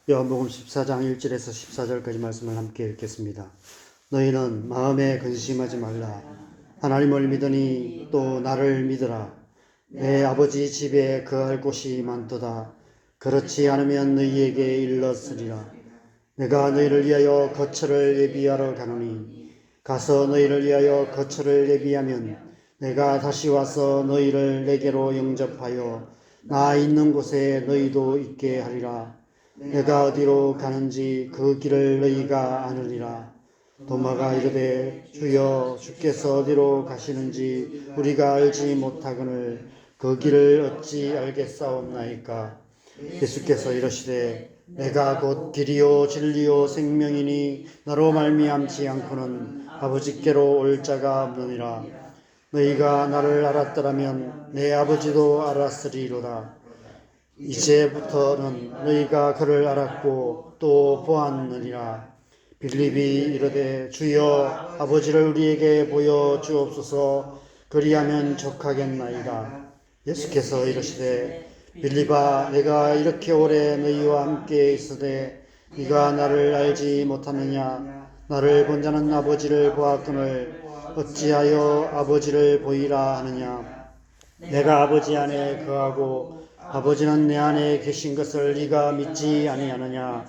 요한복음 14장 1절에서 14절까지 말씀을 함께 읽겠습니다. 너희는 마음에 근심하지 말라. 하나님을 믿으니 또 나를 믿으라. 내 아버지 집에 거할 곳이 많도다. 그렇지 않으면 너희에게 일렀으리라. 내가 너희를 위하여 거처를 예비하러 가노니 가서 너희를 위하여 거처를 예비하면 내가 다시 와서 너희를 내게로 영접하여 나 있는 곳에 너희도 있게 하리라. 내가 어디로 가는지 그 길을 너희가 아느니라. 도마가 이르되 주여 주께서 어디로 가시는지 우리가 알지 못하거늘 그 길을 어찌 알겠사옵나이까. 예수께서 이르시되 내가 곧 길이요 진리요 생명이니 나로 말미암지 않고는 아버지께로 올 자가 없느니라. 너희가 나를 알았더라면 내 아버지도 알았으리로다. 이제부터는 너희가 그를 알았고 또 보았느니라. 빌립이 이르되 주여 아버지를 우리에게 보여 주옵소서. 그리하면 족하겠나이다. 예수께서 이르시되 빌립아 내가 이렇게 오래 너희와 함께 있으되 네가 나를 알지 못하느냐. 나를 본 자는 아버지를 보았거늘 어찌하여 아버지를 보이라 하느냐. 내가 아버지 안에 거하고 아버지는 내 안에 계신 것을 네가 믿지 아니하느냐.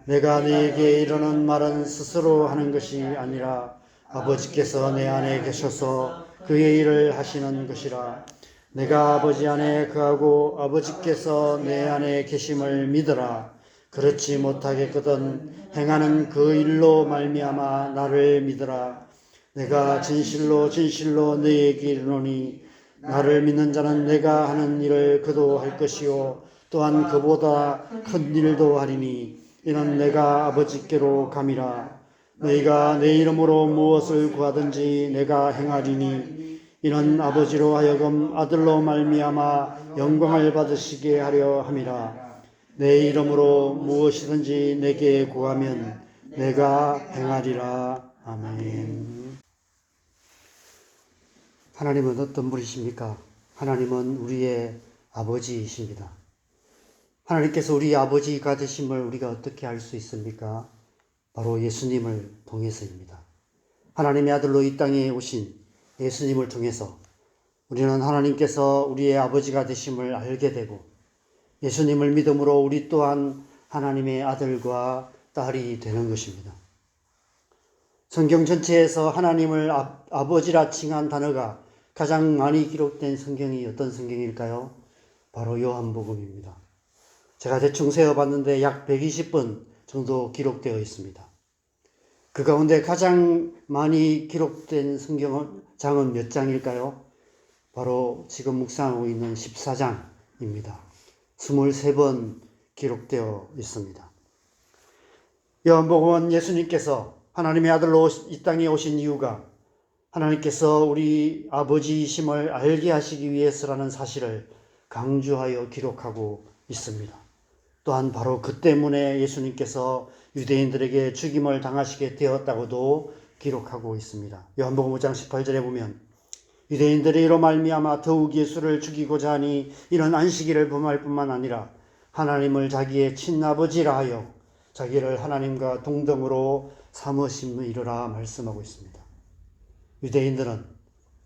내가 네게 이르는 말은 스스로 하는 것이 아니라 아버지께서 내 안에 계셔서 그의 일을 하시는 것이라. 내가 아버지 안에 거하고 아버지께서 내 안에 계심을 믿으라. 그렇지 못하겠거든 행하는 그 일로 말미암아 나를 믿으라. 내가 진실로 진실로 너희에게 이르노니 나를 믿는 자는 내가 하는 일을 그도 할 것이요 또한 그보다 큰 일도 하리니 이는 내가 아버지께로 감이라. 너희가 내 이름으로 무엇을 구하든지 내가 행하리니 이는 아버지로 하여금 아들로 말미암아 영광을 받으시게 하려 함이라. 내 이름으로 무엇이든지 내게 구하면 내가 행하리라. 아멘. 하나님은 어떤 분이십니까? 하나님은 우리의 아버지이십니다. 하나님께서 우리 아버지가 되심을 우리가 어떻게 알 수 있습니까? 바로 예수님을 통해서입니다. 하나님의 아들로 이 땅에 오신 예수님을 통해서 우리는 하나님께서 우리의 아버지가 되심을 알게 되고 예수님을 믿음으로 우리 또한 하나님의 아들과 딸이 되는 것입니다. 성경 전체에서 하나님을 아버지라 칭한 단어가 가장 많이 기록된 성경이 어떤 성경일까요? 바로 요한복음입니다. 제가 대충 세어봤는데 약 120번 정도 기록되어 있습니다. 그 가운데 가장 많이 기록된 성경장은 몇 장일까요? 바로 지금 묵상하고 있는 14장입니다. 23번 기록되어 있습니다. 요한복음은 예수님께서 하나님의 아들로 이 땅에 오신 이유가 하나님께서 우리 아버지이심을 알게 하시기 위해서라는 사실을 강조하여 기록하고 있습니다. 또한 바로 그 때문에 예수님께서 유대인들에게 죽임을 당하시게 되었다고도 기록하고 있습니다. 요한복음 5장 18절에 보면 유대인들이 이로 말미암아 더욱 예수를 죽이고자 하니 이런 안식일을 범할 뿐만 아니라 하나님을 자기의 친아버지라 하여 자기를 하나님과 동등으로 삼으심이라 말씀하고 있습니다. 유대인들은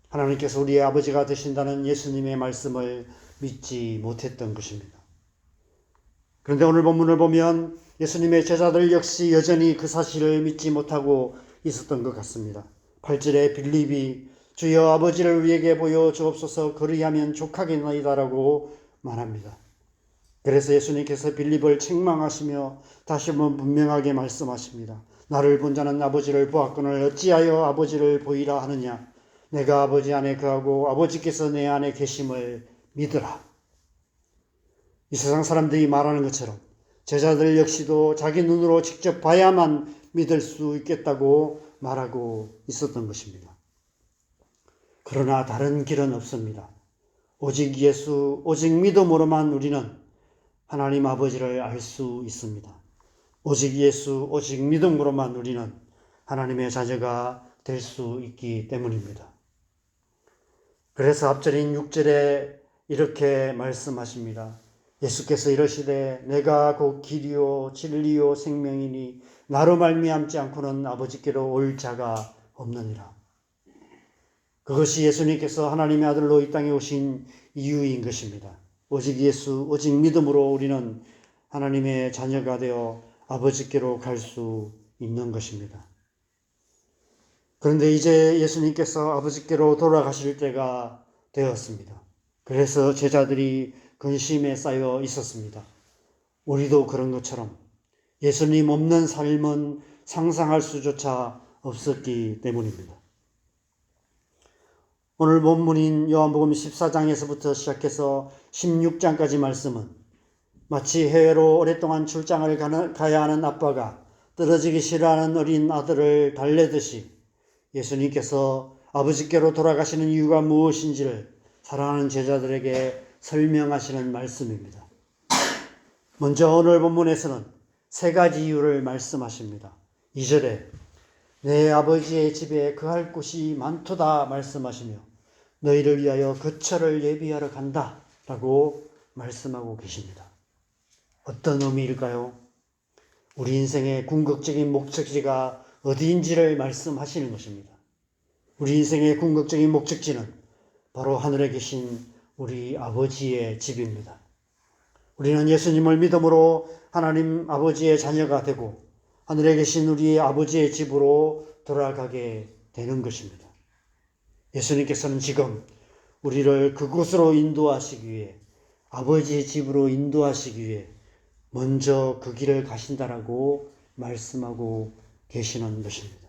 하나님께서 우리의 아버지가 되신다는 예수님의 말씀을 믿지 못했던 것입니다. 그런데 오늘 본문을 보면 예수님의 제자들 역시 여전히 그 사실을 믿지 못하고 있었던 것 같습니다. 8절에 빌립이 주여 아버지를 우리에게 보여 주옵소서. 그리하면 족하겠나이다라고 말합니다. 그래서 예수님께서 빌립을 책망하시며 다시 한번 분명하게 말씀하십니다. 나를 본 자는 아버지를 보았거늘 어찌하여 아버지를 보이라 하느냐. 내가 아버지 안에 거하고 아버지께서 내 안에 계심을 믿으라. 이 세상 사람들이 말하는 것처럼 제자들 역시도 자기 눈으로 직접 봐야만 믿을 수 있겠다고 말하고 있었던 것입니다. 그러나 다른 길은 없습니다. 오직 예수, 오직 믿음으로만 우리는 하나님 아버지를 알 수 있습니다. 오직 예수, 오직 믿음으로만 우리는 하나님의 자녀가 될 수 있기 때문입니다. 그래서 앞절인 6절에 이렇게 말씀하십니다. 예수께서 이러시되 내가 곧 길이요 진리요 생명이니 나로 말미암지 않고는 아버지께로 올 자가 없느니라. 그것이 예수님께서 하나님의 아들로 이 땅에 오신 이유인 것입니다. 오직 예수, 오직 믿음으로 우리는 하나님의 자녀가 되어 아버지께로 갈 수 있는 것입니다. 그런데 이제 예수님께서 아버지께로 돌아가실 때가 되었습니다. 그래서 제자들이 근심에 쌓여 있었습니다. 우리도 그런 것처럼 예수님 없는 삶은 상상할 수조차 없었기 때문입니다. 오늘 본문인 요한복음 14장에서부터 시작해서 16장까지 말씀은 마치 해외로 오랫동안 출장을 가야 하는 아빠가 떨어지기 싫어하는 어린 아들을 달래듯이 예수님께서 아버지께로 돌아가시는 이유가 무엇인지를 사랑하는 제자들에게 설명하시는 말씀입니다. 먼저 오늘 본문에서는 세 가지 이유를 말씀하십니다. 2절에 내 아버지의 집에 거할 곳이 많도다 말씀하시며 너희를 위하여 거처를 예비하러 간다 라고 말씀하고 계십니다. 어떤 의미일까요? 우리 인생의 궁극적인 목적지가 어디인지를 말씀하시는 것입니다. 우리 인생의 궁극적인 목적지는 바로 하늘에 계신 우리 아버지의 집입니다. 우리는 예수님을 믿음으로 하나님 아버지의 자녀가 되고 하늘에 계신 우리 아버지의 집으로 돌아가게 되는 것입니다. 예수님께서는 지금 우리를 그곳으로 인도하시기 위해 아버지의 집으로 인도하시기 위해 먼저 그 길을 가신다라고 말씀하고 계시는 것입니다.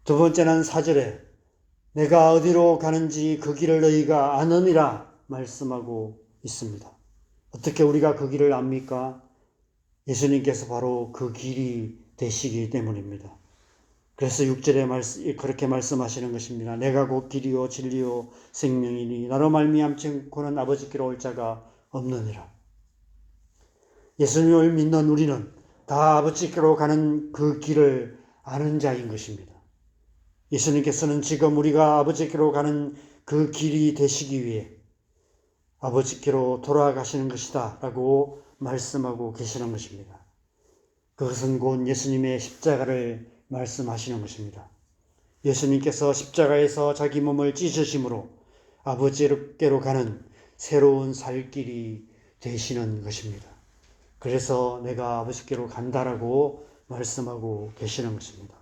두 번째는 4절에 내가 어디로 가는지 그 길을 너희가 아느니라 말씀하고 있습니다. 어떻게 우리가 그 길을 압니까? 예수님께서 바로 그 길이 되시기 때문입니다. 그래서 6절에 그렇게 말씀하시는 것입니다. 내가 곧 길이요 진리요 생명이니 나로 말미암지 않고는 아버지께로 올 자가 없느니라. 예수님을 믿는 우리는 다 아버지께로 가는 그 길을 아는 자인 것입니다. 예수님께서는 지금 우리가 아버지께로 가는 그 길이 되시기 위해 아버지께로 돌아가시는 것이다 라고 말씀하고 계시는 것입니다. 그것은 곧 예수님의 십자가를 말씀하시는 것입니다. 예수님께서 십자가에서 자기 몸을 찢으심으로 아버지께로 가는 새로운 살 길이 되시는 것입니다. 그래서 내가 아버지께로 간다라고 말씀하고 계시는 것입니다.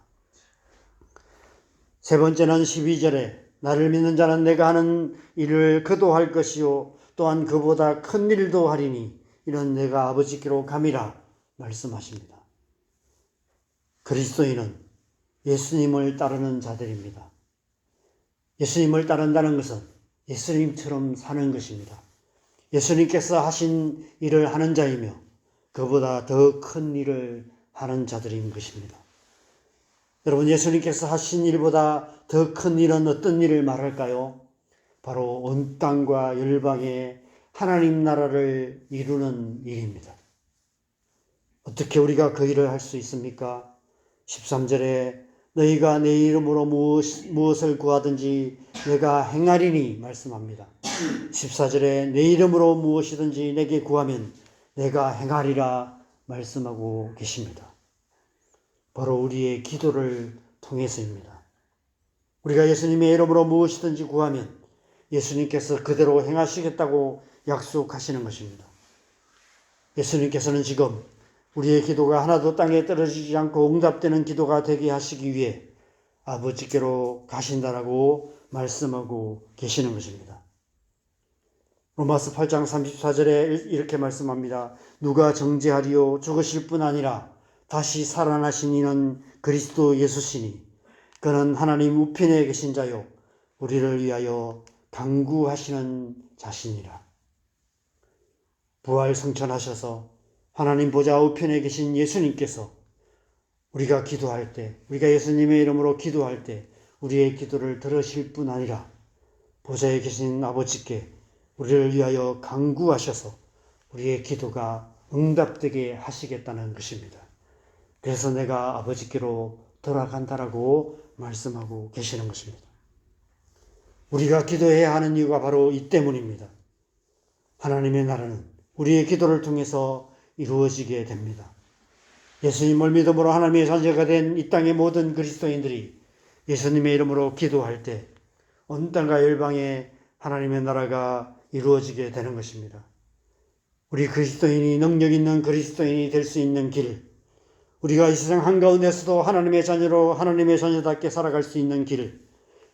세 번째는 12절에 나를 믿는 자는 내가 하는 일을 그도 할 것이요 또한 그보다 큰 일도 하리니 이는 내가 아버지께로 감이라 말씀하십니다. 그리스도인은 예수님을 따르는 자들입니다. 예수님을 따른다는 것은 예수님처럼 사는 것입니다. 예수님께서 하신 일을 하는 자이며 그보다 더 큰 일을 하는 자들인 것입니다. 여러분, 예수님께서 하신 일보다 더 큰 일은 어떤 일을 말할까요? 바로 온 땅과 열방에 하나님 나라를 이루는 일입니다. 어떻게 우리가 그 일을 할 수 있습니까? 13절에 너희가 내 이름으로 무엇을 구하든지 내가 행하리니 말씀합니다. 14절에 내 이름으로 무엇이든지 내게 구하면 내가 행하리라 말씀하고 계십니다. 바로 우리의 기도를 통해서입니다. 우리가 예수님의 이름으로 무엇이든지 구하면 예수님께서 그대로 행하시겠다고 약속하시는 것입니다. 예수님께서는 지금 우리의 기도가 하나도 땅에 떨어지지 않고 응답되는 기도가 되게 하시기 위해 아버지께로 가신다라고 말씀하고 계시는 것입니다. 로마서 8장 34절에 이렇게 말씀합니다. 누가 정죄하리요 죽으실 뿐 아니라 다시 살아나신 이는 그리스도 예수시니 그는 하나님 우편에 계신 자요 우리를 위하여 간구하시는 자시니라. 부활 성천하셔서 하나님 보좌 우편에 계신 예수님께서 우리가 기도할 때, 우리가 예수님의 이름으로 기도할 때 우리의 기도를 들으실 뿐 아니라 보좌에 계신 아버지께 우리를 위하여 간구하셔서 우리의 기도가 응답되게 하시겠다는 것입니다. 그래서 내가 아버지께로 돌아간다라고 말씀하고 계시는 것입니다. 우리가 기도해야 하는 이유가 바로 이 때문입니다. 하나님의 나라는 우리의 기도를 통해서 이루어지게 됩니다. 예수님을 믿음으로 하나님의 자녀가 된 이 땅의 모든 그리스도인들이 예수님의 이름으로 기도할 때 온 땅과 열방에 하나님의 나라가 이루어지게 되는 것입니다. 우리 그리스도인이 능력 있는 그리스도인이 될 수 있는 길, 우리가 이 세상 한가운데서도 하나님의 자녀로 하나님의 자녀답게 살아갈 수 있는 길,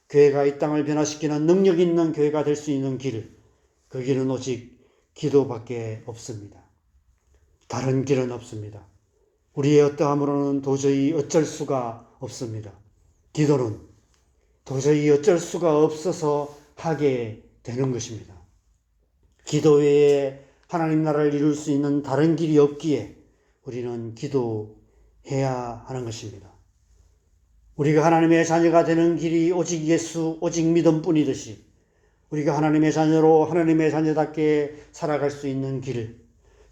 교회가 이 땅을 변화시키는 능력 있는 교회가 될 수 있는 길, 그 길은 오직 기도밖에 없습니다. 다른 길은 없습니다. 우리의 어떠함으로는 도저히 어쩔 수가 없습니다. 기도는 도저히 어쩔 수가 없어서 하게 되는 것입니다. 기도 외에 하나님 나라를 이룰 수 있는 다른 길이 없기에 우리는 기도해야 하는 것입니다. 우리가 하나님의 자녀가 되는 길이 오직 예수, 오직 믿음뿐이듯이 우리가 하나님의 자녀로 하나님의 자녀답게 살아갈 수 있는 길,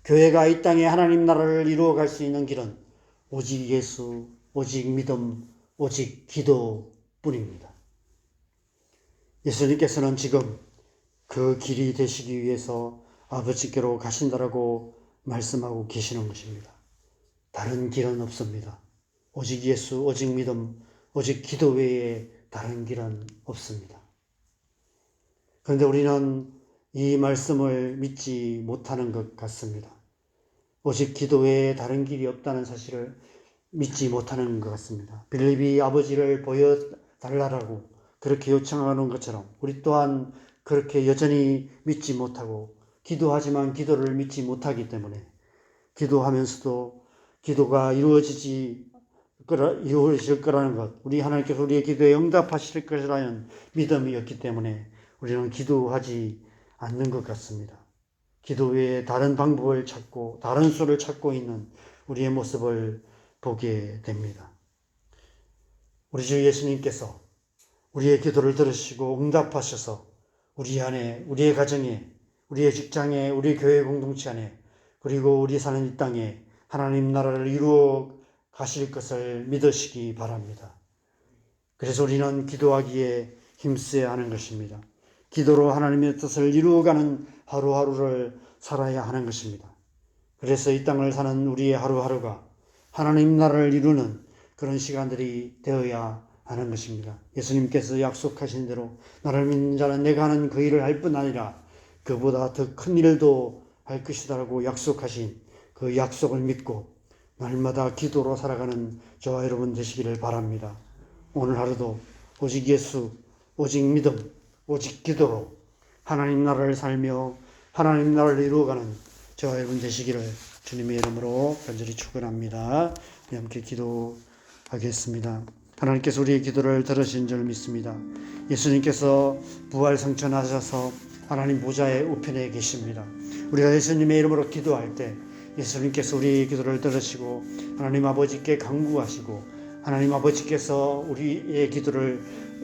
교회가 이 땅에 하나님 나라를 이루어갈 수 있는 길은 오직 예수, 오직 믿음, 오직 기도뿐입니다. 예수님께서는 지금 그 길이 되시기 위해서 아버지께로 가신다라고 말씀하고 계시는 것입니다. 다른 길은 없습니다. 오직 예수, 오직 믿음, 오직 기도 외에 다른 길은 없습니다. 그런데 우리는 이 말씀을 믿지 못하는 것 같습니다. 오직 기도 외에 다른 길이 없다는 사실을 믿지 못하는 것 같습니다. 빌립이 아버지를 보여달라고 그렇게 요청하는 것처럼 우리 또한 그렇게 여전히 믿지 못하고 기도하지만 기도를 믿지 못하기 때문에 기도하면서도 기도가 이루어질 거라는 것, 우리 하나님께서 우리의 기도에 응답하실 것이라는 믿음이 없기 때문에 우리는 기도하지 않는 것 같습니다. 기도 외에 다른 방법을 찾고 다른 수를 찾고 있는 우리의 모습을 보게 됩니다. 우리 주 예수님께서 우리의 기도를 들으시고 응답하셔서 우리 안에, 우리의 가정에, 우리의 직장에, 우리 교회 공동체 안에, 그리고 우리 사는 이 땅에 하나님 나라를 이루어 가실 것을 믿으시기 바랍니다. 그래서 우리는 기도하기에 힘써야 하는 것입니다. 기도로 하나님의 뜻을 이루어가는 하루하루를 살아야 하는 것입니다. 그래서 이 땅을 사는 우리의 하루하루가 하나님 나라를 이루는 그런 시간들이 되어야 하는 것입니다. 예수님께서 약속하신 대로 나를 믿는 자는 내가 하는 그 일을 할 뿐 아니라 그보다 더 큰 일도 할 것이다라고 약속하신 그 약속을 믿고 날마다 기도로 살아가는 저와 여러분 되시기를 바랍니다. 오늘 하루도 오직 예수, 오직 믿음, 오직 기도로 하나님 나라를 살며 하나님 나라를 이루어가는 저와 여러분 되시기를 주님의 이름으로 간절히 축원합니다. 함께 기도하겠습니다. 하나님께서 우리의 기도를 들으신 줄 믿습니다. 예수님께서 부활 승천하셔서 하나님 보좌의 우편에 계십니다. 우리가 예수님의 이름으로 기도할 때 예수님께서 우리의 기도를 들으시고 하나님 아버지께 간구하시고 하나님 아버지께서 우리의 기도를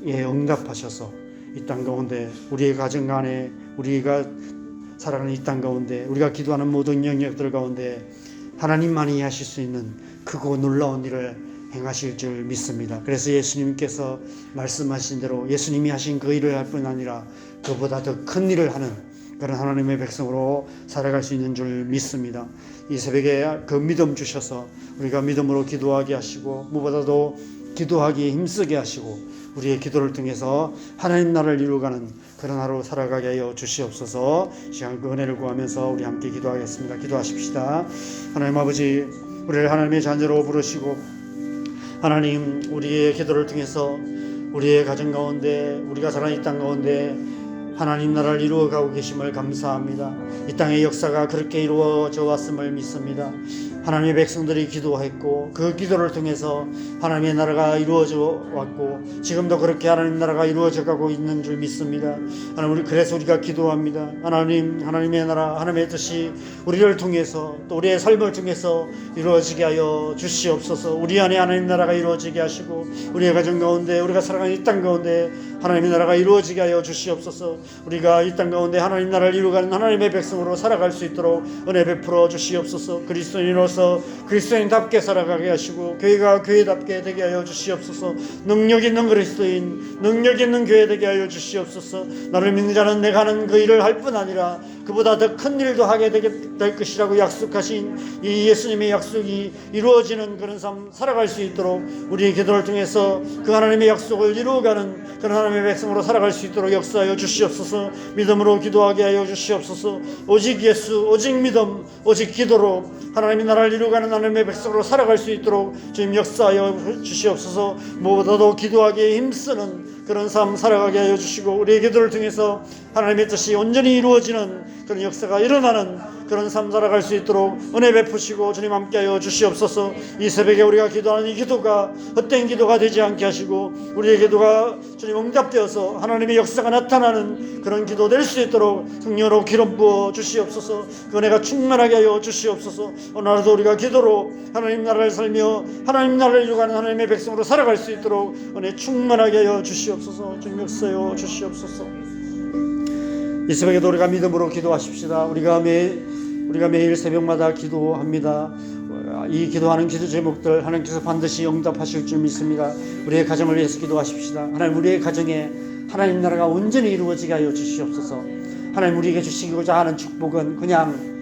응답하셔서 이 땅 가운데 우리의 가정 안에 우리가 살아가는 이 땅 가운데 우리가 기도하는 모든 영역들 가운데 하나님만이 하실 수 있는 크고 놀라운 일을 행하실 줄 믿습니다. 그래서 예수님께서 말씀하신 대로 예수님이 하신 그 일을 할 뿐 아니라 그보다 더 큰 일을 하는 그런 하나님의 백성으로 살아갈 수 있는 줄 믿습니다. 이 새벽에 그 믿음 주셔서 우리가 믿음으로 기도하게 하시고 무엇보다도 기도하기에 힘쓰게 하시고 우리의 기도를 통해서 하나님 나라를 이루어가는 그런 하루 살아가게 하여 주시옵소서. 시간 그 은혜를 구하면서 우리 함께 기도하겠습니다. 기도하십시다. 하나님 아버지, 우리를 하나님의 자녀로 부르시고 하나님 우리의 기도를 통해서 우리의 가정 가운데 우리가 살아가는 이 땅 가운데 하나님 나라를 이루어가고 계심을 감사합니다. 이 땅의 역사가 그렇게 이루어져 왔음을 믿습니다. 하나님의 백성들이 기도했고 그 기도를 통해서 하나님의 나라가 이루어져 왔고 지금도 그렇게 하나님 나라가 이루어져 가고 있는 줄 믿습니다. 하나님, 그래서 우리가 기도합니다. 하나님의 나라, 하나님의 뜻이 우리를 통해서 또 우리의 삶을 통해서 이루어지게 하여 주시옵소서. 우리 안에 하나님 나라가 이루어지게 하시고 우리의 가정 가운데 우리가 살아가는 이 땅 가운데 하나님의 나라가 이루어지게 하여 주시옵소서. 우리가 이 땅 가운데 하나님 나라를 이루어가는 하나님의 백성으로 살아갈 수 있도록 은혜 베풀어 주시옵소서. 그리스도인으로서 그리스도인답게 살아가게 하시고 교회가 교회답게 되게 하여 주시옵소서. 능력 있는 그리스도인, 능력 있는 교회 되게 하여 주시옵소서. 나를 믿는 자는 내가 하는 그 일을 할 뿐 아니라 그보다 더 큰 일도 하게 될 것이라고 약속하신 이 예수님의 약속이 이루어지는 그런 삶 살아갈 수 있도록 우리의 기도를 통해서 그 하나님의 약속을 이루어가는 그런 하나님의 백성으로 살아갈 수 있도록 역사하여 주시옵소서. 믿음으로 기도하게 하여 주시옵소서. 오직 예수, 오직 믿음, 오직 기도로 하나님의 나라를 이루어가는 하나님의 백성으로 살아갈 수 있도록 주님 역사하여 주시옵소서. 무엇보다도 기도하기에 힘쓰는 그런 삶 살아가게 하여 주시고 우리의 기도를 통해서 하나님의 뜻이 온전히 이루어지는 그런 역사가 일어나는 그런 삶 살아갈 수 있도록 은혜 베푸시고 주님 함께하여 주시옵소서. 이 새벽에 우리가 기도하는 이 기도가 헛된 기도가 되지 않게 하시고 우리의 기도가 주님 응답되어서 하나님의 역사가 나타나는 그런 기도 될 수 있도록 성령으로 기름 부어 주시옵소서. 그 은혜가 충만하게 하여 주시옵소서. 오늘도 우리가 기도로 하나님 나라를 살며 하나님 나라를 이루어가는 하나님의 백성으로 살아갈 수 있도록 은혜 충만하게 하여 주시옵소서. 주님 역사하여 주시옵소서. 이 새벽에도 우리가 믿음으로 기도하십시다. 우리가 매일 새벽마다 기도합니다. 이 기도하는 기도 제목들 하나님께서 반드시 응답하실 줄 믿습니다. 우리의 가정을 위해서 기도하십시다. 하나님, 우리의 가정에 하나님 나라가 온전히 이루어지게 하여 주시옵소서. 하나님, 우리에게 주시고자 하는 축복은 그냥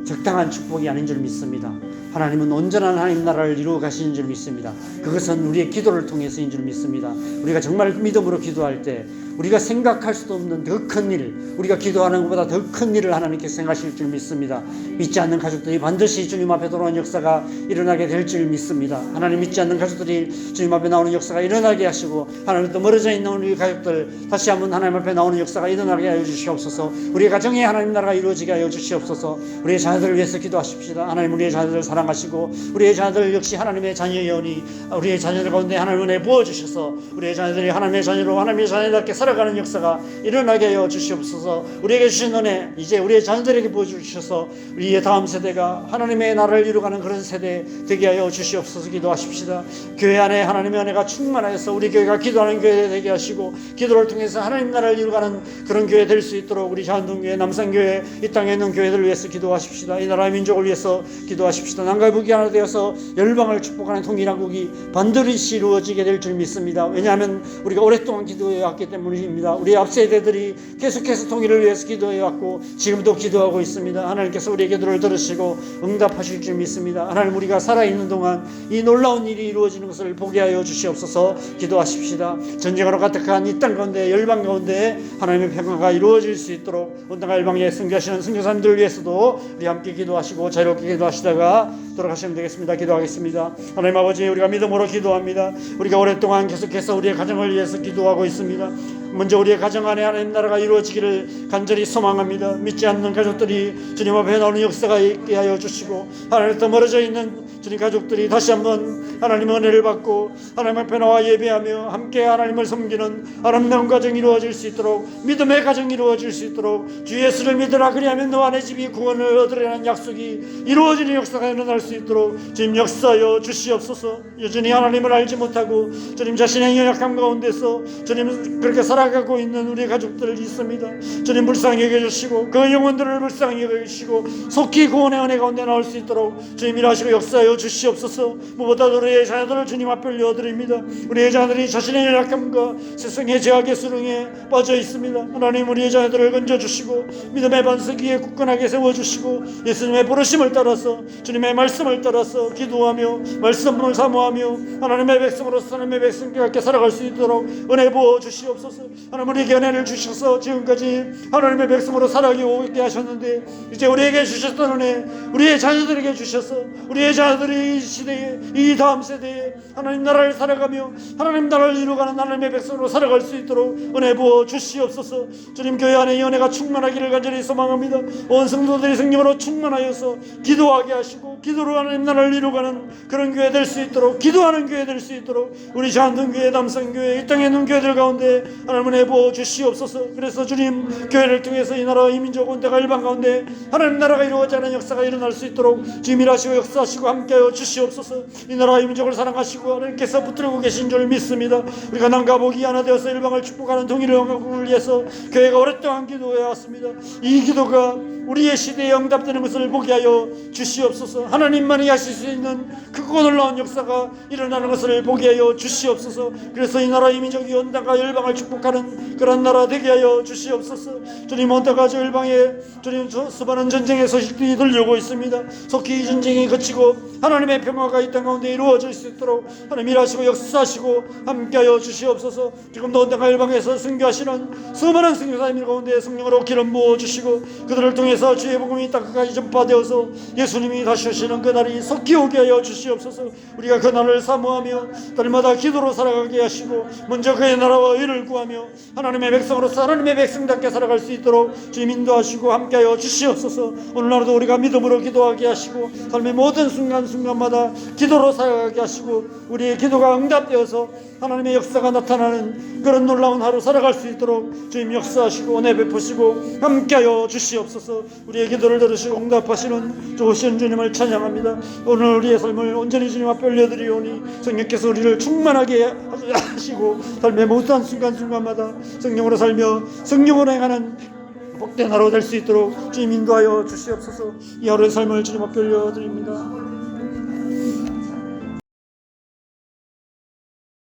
적당한 축복이 아닌 줄 믿습니다. 하나님은 온전한 하나님 나라를 이루어 가시는 줄 믿습니다. 그것은 우리의 기도를 통해서인 줄 믿습니다. 우리가 정말 믿음으로 기도할 때 우리가 생각할 수도 없는 더 큰 일, 우리가 기도하는 것보다 더 큰 일을 하나님께서 생각하실 줄 믿습니다. 믿지 않는 가족들이 반드시 주님 앞에 돌아오는 역사가 일어나게 될 줄 믿습니다. 하나님, 믿지 않는 가족들이 주님 앞에 나오는 역사가 일어나게 하시고 하나님도 멀어져 있는 우리 가족들 다시 한번 하나님 앞에 나오는 역사가 일어나게 하여 주시옵소서. 우리의 가정에 하나님 나라가 이루어지게 하여 주시옵소서. 우리의 자녀들을 위해서 기도하십시다. 하나님, 우리의 자녀들을 사랑하시고 우리의 자녀들 역시 하나님의 자녀이오니 우리의 자녀들 가운데 하나님 은혜 부어주셔서 우리의 자녀들이 하나님의 자녀로 하나님의 자녀답게 살아가는 역사가 일어나게 하여 주시옵소서. 우리에게 주신 은혜 이제 우리의 자녀들에게 보여주셔서 우리의 다음 세대가 하나님의 나라를 이루어가는 그런 세대 되게 하여 주시옵소서. 기도하십시다. 교회 안에 하나님의 은혜가 충만하여서 우리 교회가 기도하는 교회 되게 하시고 기도를 통해서 하나님 나라를 이루어가는 그런 교회 될 수 있도록 우리 자원동교회, 남산교회, 이 땅에 있는 교회들을 위해서 기도하십시다. 이 나라의 민족을 위해서 기도하십시다. 남과 북이 하나 되어서 열방을 축복하는 통일한국이 반드시 이루어지게 될 줄 믿습니다. 왜냐하면 우리가 오랫동안 기도해 왔기 때문입니다. 우리 앞 세대들이 계속해서 통일을 위해서 기도해 왔고 지금도 기도하고 있습니다. 하나님께서 우리의 기도를 들으시고 응답하실 줄 믿습니다. 하나님, 우리가 살아있는 동안 이 놀라운 일이 이루어지는 것을 보게 하여 주시옵소서. 기도하십시다. 전쟁으로 가득한 이 땅 가운데 열방 가운데 하나님의 평화가 이루어질 수 있도록 온당과 열방에 선교하시는 선교사님들을 위해서도 우리 함께 기도하시고 자유롭게 기도하시다가 돌아가시면 되겠습니다. 기도하겠습니다. 하나님 아버지, 우리가 믿음으로 기도합니다. 우리가 오랫동안 계속해서 우리의 가정을 위해서 기도하고 있습니다. 먼저 우리의 가정 안에 하나님 나라가 이루어지기를 간절히 소망합니다. 믿지 않는 가족들이 주님 앞에 나오는 역사가 있게 하여 주시고 하나님부터 멀어져 있는 주님 가족들이 다시 한번 하나님의 은혜를 받고 하나님 앞에 나와 예배하며 함께 하나님을 섬기는 아름다운 가정이 이루어질 수 있도록, 믿음의 가정이 이루어질 수 있도록, 주 예수를 믿으라 그리하면 너와 내 집이 구원을 얻으리라는 약속이 이루어지는 역사가 일어날 수 있도록 주님 역사하여 주시옵소서. 여전히 하나님을 알지 못하고 주님 자신의 연약함 가운데서 주님 그렇게 살아가고 있는 우리 가족들 있습니다. 주님 불쌍히 여겨주시고 그 영혼들을 불쌍히 여겨주시고 속히 구원의 은혜 가운데 나올 수 있도록 주님 일하시고 역사하여 주시옵소서. 무엇보다도 우리의 자녀들을 주님 앞에 올려드립니다. 우리의 자녀들이 자신의 연약함과 세상의 죄악의 수렁에 빠져 있습니다. 하나님, 우리의 자녀들을 건져주시고 믿음의 반석 위에 굳건하게 세워주시고 예수님의 부르심을 따라서 주님의 말씀을 따라서 기도하며 말씀을 사모하며 하나님의 백성으로서 하나님의 백성답게 살아갈 수 있도록 은혜 부어 주시옵소서. 하나님, 우리에게 은혜를 주셔서 지금까지 하나님의 백성으로 살아가게 하셨는데 이제 우리에게 주셨던 은혜 우리의 자녀들에게 주셔서 우리의 자녀들이 이 시대에 이 다음 세대에 하나님 나라를 살아가며 하나님 나라를 이루어가는 하나님의 백성으로 살아갈 수 있도록 은혜 부어 주시옵소서. 주님, 교회 안에 이 은혜가 충만하기를 간절히 소망합니다. 온 성도들이 성령으로 충만하여서 기도하게 하시고 기도로 하나님 나라를 이루어가는 그런 교회 될 수 있도록, 기도하는 교회 될 수 있도록 우리 자원동교회, 남산교회, 이 땅에 있는 교회들 가운데 하나님 은혜 부어 주시옵소서. 그래서 주님, 교회를 통해서 이 나라, 이 민족, 온데가 일방 가운데 하나님 나라가 이루어지지 않은 역사가 일어날 수 있도록 주님 일하시고 역사하시고 함께하여 주시옵소서. 이 나라, 이 민족을 사랑하시고 하나님께서 붙들고 계신 줄 믿습니다. 우리가 남과 북이 하나 되어서 일방을 축복하는 통일의 영광을 위해서 교회가 오랫동안 기도해 왔습니다. 이 기도가 우리의 시대에 응답되는 것을 보게 하여 주시옵소서. 하나님만이 하실 수 있는 크고 놀라운 역사가 일어나는 것을 보게 하여 주시옵소서. 그래서 이 나라, 이 민족이 온당과 열방을 축복하는 나가는 그런 나라 되게 하여 주시옵소서. 주님, 언제까지 열방에 주님 수많은 전쟁의 소식들이 들려오고 있습니다. 속히 이 전쟁이 그치고 하나님의 평화가 이 땅 가운데 이루어질 수 있도록 하나님 일하시고 역사하시고 함께하여 주시옵소서. 지금도 언제가 열방에서 선교하시는 수많은 선교사님들 가운데 성령으로 기름 부어 주시고 그들을 통해서 주의 복음이 땅까지 전파되어서 예수님이 다시 오시는 그날이 속히 오게 하여 주시옵소서. 우리가 그날을 사모하며 날마다 기도로 살아가게 하시고 먼저 그의 나라와 의를 구하며 하나님의 백성으로서 하나님의 백성답게 살아갈 수 있도록 주님 인도하시고 함께하여 주시옵소서. 오늘 하루도 우리가 믿음으로 기도하게 하시고 삶의 모든 순간순간마다 기도로 살아가게 하시고 우리의 기도가 응답되어서 하나님의 역사가 나타나는 그런 놀라운 하루 살아갈 수 있도록 주님 역사하시고 은혜 베푸시고 함께하여 주시옵소서. 우리의 기도를 들으시고 응답하시는 좋으신 주님을 찬양합니다. 오늘 우리의 삶을 온전히 주님 앞에 올려드리오니 성령께서 우리를 충만하게 하시고 삶의 모든 순간순간마다 성령으로 살며 성령으로 행하는 복된 하루 될 수 있도록 주님 인도하여 주시옵소서. 이 하루의 삶을 주님 앞에 올려드립니다.